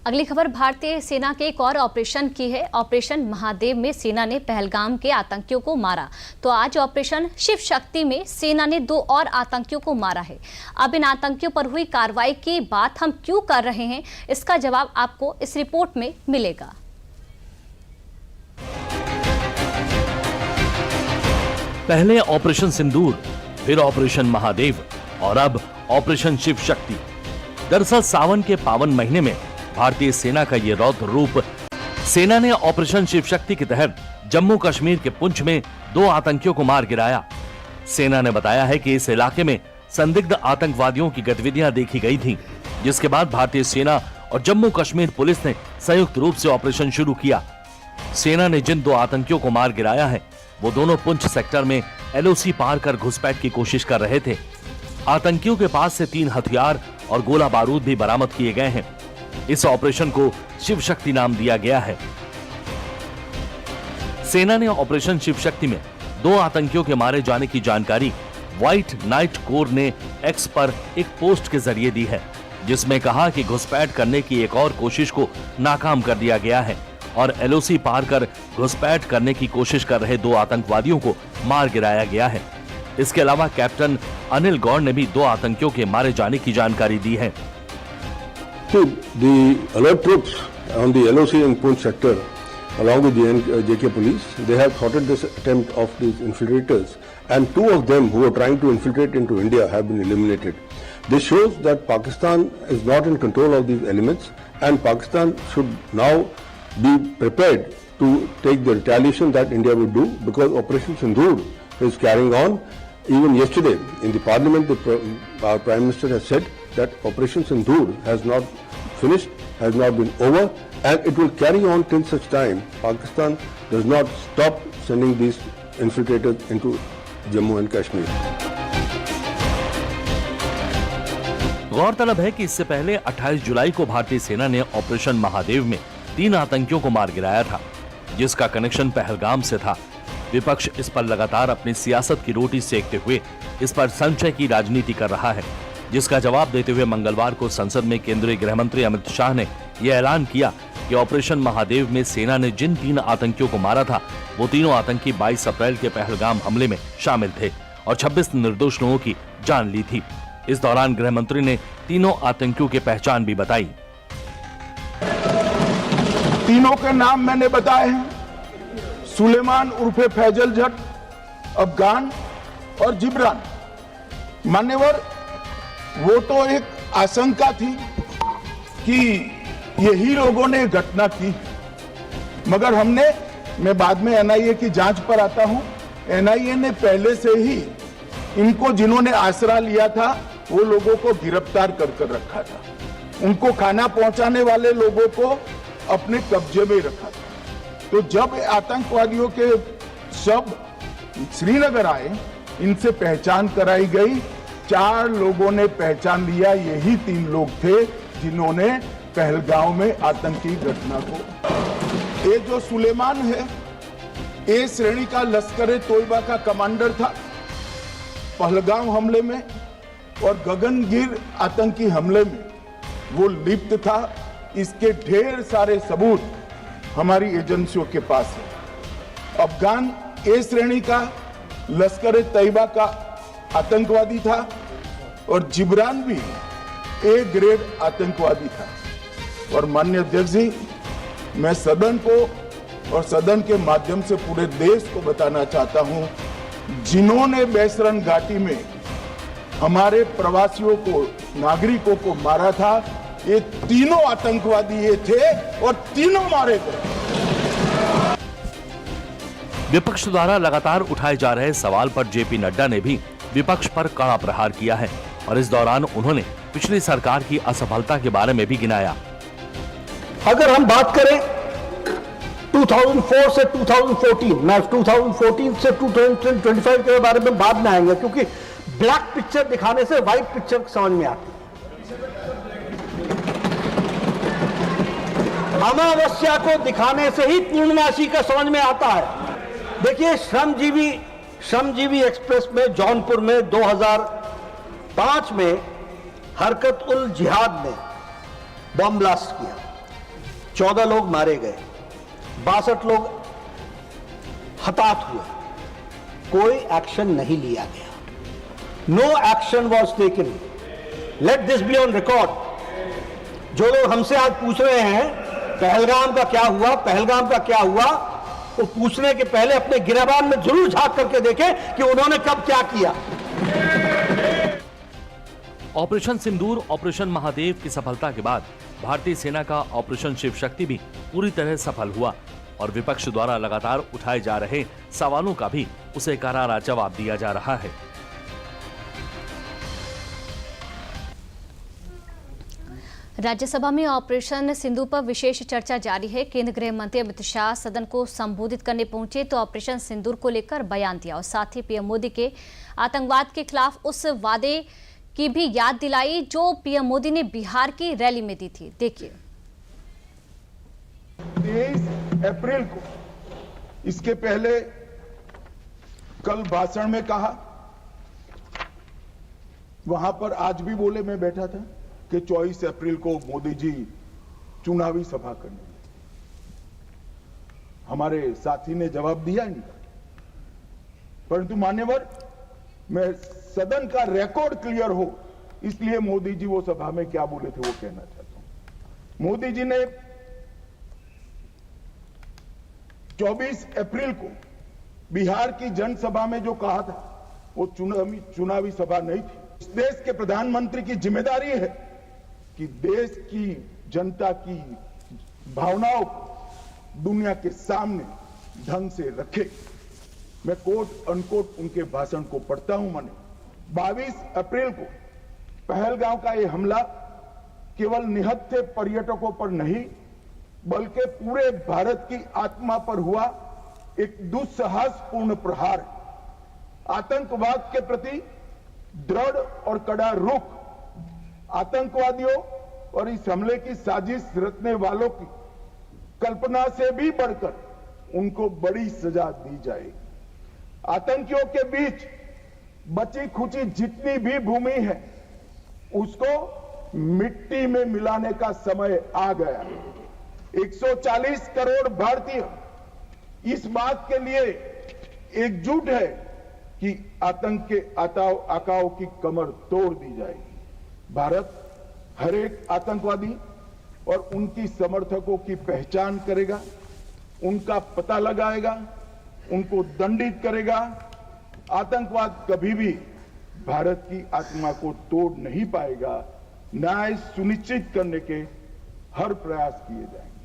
अगली खबर भारतीय सेना के एक और ऑपरेशन की है। ऑपरेशन महादेव में सेना ने पहलगाम के आतंकियों को मारा, तो आज ऑपरेशन शिव शक्ति में सेना ने 2 और आतंकियों को मारा है। अब इन आतंकियों पर हुई कार्रवाई की बात हम क्यों कर रहे हैं, इसका जवाब आपको इस रिपोर्ट में मिलेगा। पहले ऑपरेशन सिंदूर, फिर ऑपरेशन महादेव और अब ऑपरेशन शिव शक्ति। दरअसल सावन के पावन महीने में भारतीय सेना का ये रौद्र रूप। सेना ने ऑपरेशन शिव शक्ति के तहत जम्मू कश्मीर के पुंछ में 2 आतंकियों को मार गिराया। सेना ने बताया है कि इस इलाके में संदिग्ध आतंकवादियों की गतिविधियां देखी गई थीं, जिसके बाद भारतीय सेना और जम्मू कश्मीर पुलिस ने संयुक्त रूप से ऑपरेशन शुरू किया। सेना ने जिन 2 आतंकियों को मार गिराया है, वो दोनों पुंछ सेक्टर में LOC पार कर घुसपैठ की कोशिश कर रहे थे। आतंकियों के पास से 3 हथियार और गोला बारूद भी बरामद किए गए हैं। इस ऑपरेशन को शिव शक्ति नाम दिया गया है। सेना ने ऑपरेशन शिव शक्ति में 2 आतंकियों के मारे जाने की जानकारी व्हाइट नाइट कोर ने X पर एक पोस्ट के जरिए दी है, जिसमें कहा कि घुसपैठ करने की एक और कोशिश को नाकाम कर दिया गया है और LOC पार कर घुसपैठ करने की कोशिश कर रहे 2 आतंकवादियों को मार गिराया गया है। इसके अलावा कैप्टन अनिल गौड़ ने भी 2 आतंकियों के मारे जाने की जानकारी दी है। The alert troops on the LOC in Poonch sector, along with the JK police, they have thwarted this attempt of these infiltrators, and 2 of them who are trying to infiltrate into India have been eliminated. This shows that Pakistan is not in control of these elements, and Pakistan should now be prepared to take the retaliation that India would do, because Operation Sindoor is carrying on. Even yesterday in the parliament, our Prime Minister has said that Operation Sindoor has not finished, has not been over, and it will carry on till such time Pakistan does not stop sending these infiltrators into Jammu and Kashmir. गौरतलब है कि इससे पहले 28 जुलाई को भारतीय सेना ने operation Mahadev में 3 आतंकियों को मार गिराया था, जिसका कनेक्शन पहलगाम से था। विपक्ष इस पर लगातार अपनी सियासत की रोटी सेकते हुए इस पर संशय की राजनीति कर रहा है, जिसका जवाब देते हुए मंगलवार को संसद में केंद्रीय गृह मंत्री अमित शाह ने यह ऐलान किया कि ऑपरेशन महादेव में सेना ने जिन 3 आतंकियों को मारा था, वो तीनों आतंकी 22 अप्रैल के पहलगाम हमले में शामिल थे और 26 निर्दोष लोगों की जान ली थी। इस दौरान गृह मंत्री ने तीनों आतंकियों की पहचान भी बताई। तीनों के नाम मैंने बताए हैं, सुलेमान उर्फे फैजल जट, अफगान और जिब्रान। मान्यवर, वो तो एक आशंका थी कि यही लोगों ने घटना की, मगर मैं बाद में NIA की जांच पर आता हूं। NIA ने पहले से ही इनको जिन्होंने आसरा लिया था वो लोगों को गिरफ्तार कर रखा था, उनको खाना पहुंचाने वाले लोगों को अपने कब्जे में रखा था। तो जब आतंकवादियों के शव श्रीनगर आए, इनसे पहचान कराई गई। 4 लोगों ने पहचान लिया, यही 3 लोग थे जिन्होंने पहलगांव में आतंकी घटना को। ये जो सुलेमान है, A श्रेणी का लश्कर ए तोयबा का कमांडर था पहलगांव हमले में, और गगनगिर आतंकी हमले में वो लिप्त था। इसके ढेर सारे सबूत हमारी एजेंसियों के पास है। अफगान A श्रेणी का लश्कर ए तैयबा का आतंकवादी था और जिब्रान भी A ग्रेड आतंकवादी था। और माननीय अध्यक्ष जी, मैं सदन को और सदन के माध्यम से पूरे देश को बताना चाहता हूं, जिन्होंने बैसरन घाटी में हमारे प्रवासियों को, नागरिकों को मारा था, ये तीनों आतंकवादी ये थे और तीनों मारे गए। विपक्ष द्वारा लगातार उठाए जा रहे सवाल पर JP नड्डा ने भी विपक्ष पर कड़ा प्रहार किया है और इस दौरान उन्होंने पिछली सरकार की असफलता के बारे में भी गिनाया। अगर हम बात करें 2004 से 2014, मैं 2014 से 2025 के बारे में बाद में आएंगे, क्योंकि ब्लैक पिक्चर दिखाने से व्हाइट पिक्चर समझ में आती। अमावस्या को दिखाने से ही पूर्णमासी का समझ में आता है। देखिए, श्रमजीवी एक्सप्रेस में जौनपुर में 2005 में हरकत उल जिहाद ने बम ब्लास्ट किया। 14 लोग मारे गए, 62 लोग हताहत हुए, कोई एक्शन नहीं लिया गया। No action was taken. Let this be on record. जो लोग हमसे आज पूछ रहे हैं पहलगाम का क्या हुआ, पहलगाम का क्या हुआ, वो पूछने के पहले अपने गिरबान में जरूर झांक करके देखें कि उन्होंने कब क्या किया। ऑपरेशन सिंदूर, ऑपरेशन महादेव की सफलता के बाद भारतीय सेना का ऑपरेशन शिव शक्ति भी पूरी तरह सफल हुआ और विपक्ष द्वारा लगातार उठाए जा रहे सवालों का भी उसे करारा जवाब दिया जा रहा है। राज्यसभा में ऑपरेशन सिंदूर पर विशेष चर्चा जारी है। केंद्रीय गृह मंत्री अमित शाह सदन को संबोधित करने पहुंचे तो ऑपरेशन सिंदूर को लेकर बयान दिया और साथ ही पीएम मोदी के आतंकवाद के खिलाफ उस वादे की भी याद दिलाई जो पीएम मोदी ने बिहार की रैली में दी थी। देखिए, 23 अप्रैल को, इसके पहले कल भाषण में कहा, वहां पर आज भी बोले, मैं बैठा था कि 24 अप्रैल को मोदी जी चुनावी सभा करने। हमारे साथी ने जवाब दिया इनका, परंतु मान्यवर, मैं सदन का रिकॉर्ड क्लियर हो इसलिए मोदी जी वो सभा में क्या बोले थे वो कहना चाहता हूं। मोदी जी ने 24 अप्रैल को बिहार की जनसभा में जो कहा था वो चुनावी सभा नहीं थी। इस देश के प्रधानमंत्री की जिम्मेदारी है कि देश की जनता की भावनाओं को दुनिया के सामने ढंग से रखे। मैं कोट अनकोट उनके भाषण को पढ़ता हूं। मैंने 22 अप्रैल को पहलगांव का यह हमला केवल निहत्थे पर्यटकों पर नहीं बल्कि पूरे भारत की आत्मा पर हुआ एक दुस्साहसपूर्ण प्रहार। आतंकवाद के प्रति दृढ़ और कड़ा रुख, आतंकवादियों और इस हमले की साजिश रचने वालों की कल्पना से भी बढ़कर उनको बड़ी सजा दी जाएगी। आतंकियों के बीच बची खुची जितनी भी भूमि है उसको मिट्टी में मिलाने का समय आ गया। 140 करोड़ भारतीय इस बात के लिए एकजुट है कि आतंक के आकाओं की कमर तोड़ दी जाएगी। भारत हर एक आतंकवादी और उनकी समर्थकों की पहचान करेगा, उनका पता लगाएगा, उनको दंडित करेगा। आतंकवाद कभी भी भारत की आत्मा को तोड़ नहीं पाएगा। न्याय सुनिश्चित करने के हर प्रयास किए जाएंगे।